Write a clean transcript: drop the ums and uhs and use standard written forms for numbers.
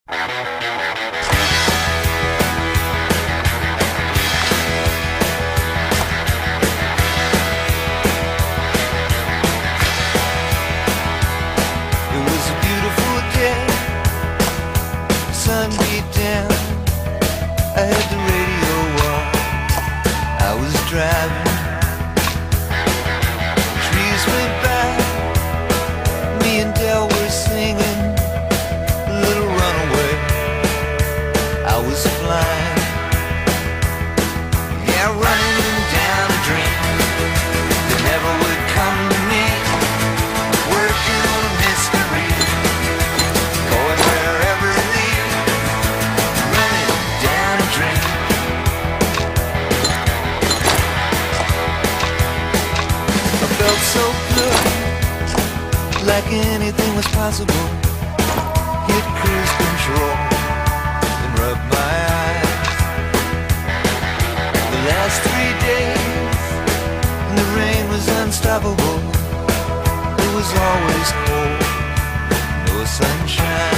It was a beautiful day, sun beat down. I had the radio on, I was driving. Trees went by, me and Del were singing a little runaway. I was flying, yeah, running down a dream that never would come to me. Working on a mystery, going wherever it leads. Running down a dream. I felt so good, like anything was possible. Hit cruise control and rub my eyes. The last 3 days, and the rain was unstoppable. It was always cold, no sunshine.